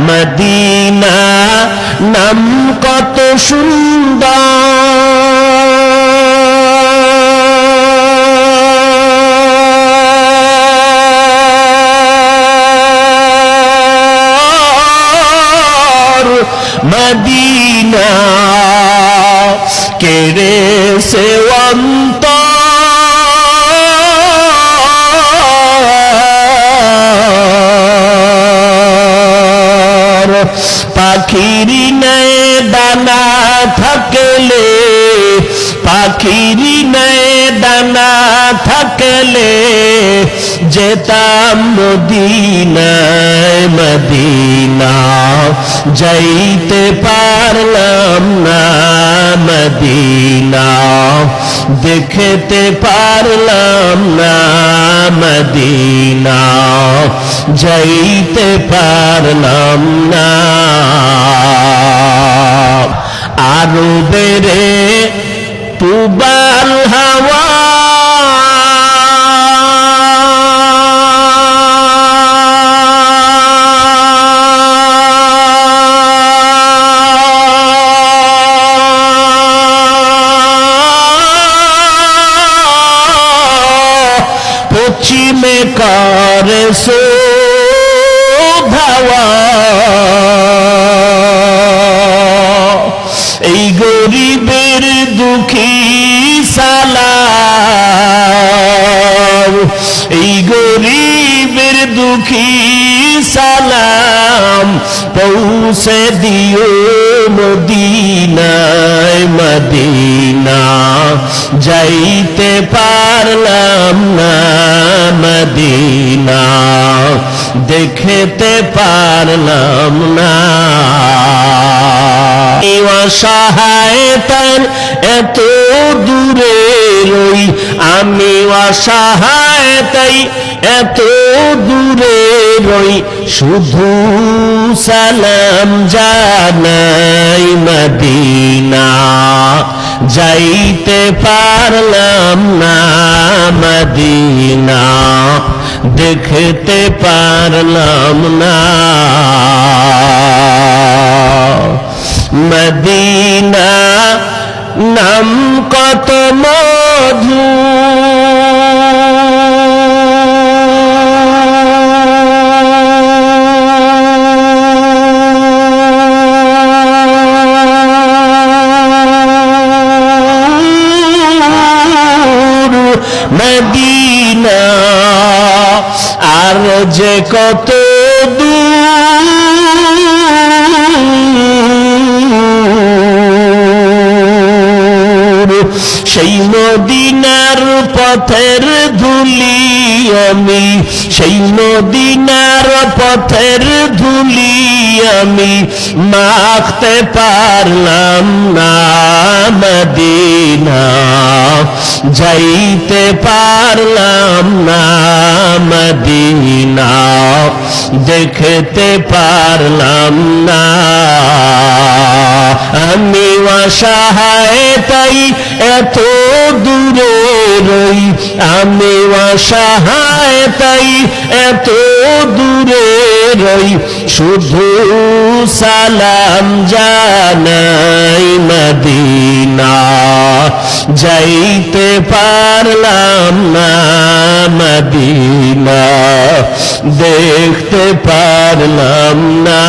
Medina নাম কত সুন্দর মদিনা কেড়ে সে অন্তর পাখির নাই দানা থাকলে পাখির নাই দানা থাকলে যেতাম মদিনায় মদিনা যাইতে পারলাম না মদিনা দেখতে পারলাম না মদিনা যাইতে পারলাম না আরো বেড়ে পুবাল হাওয়া পশ্চিমে করে ধাওয়া এই গরিবের দুঃখী সালাম এই গরিবের দুঃখী সালাম পৌঁছে দিও মদিনায় মদিনা যাইতে পারলাম না মদিনা দেখতে পারলাম না অসহায় তার এত দূরে রই আমি অসহায় তাই এত দূরে রই শুধু সালাম জানাই মদিনা যাইতে পারলাম না মদিনা দেখতে পারলাম না মদিনা নাম কত মধু মদিনা আর যে কত দূর সেই মদিনার পথের ধুলি আমি সেই মদিনার পথের ধুলি আমি মাখতে পারলাম না মদিনা যাইতে পারলাম না মদিনা দেখতে পারলাম না আমি অসহায় তাই এত দূরে রই আমি অসহায় তাই এত দূরে রই শুধু সালাম জানাই মদিনা যাইতে পারলাম না মদিনা দেখতে পারলাম না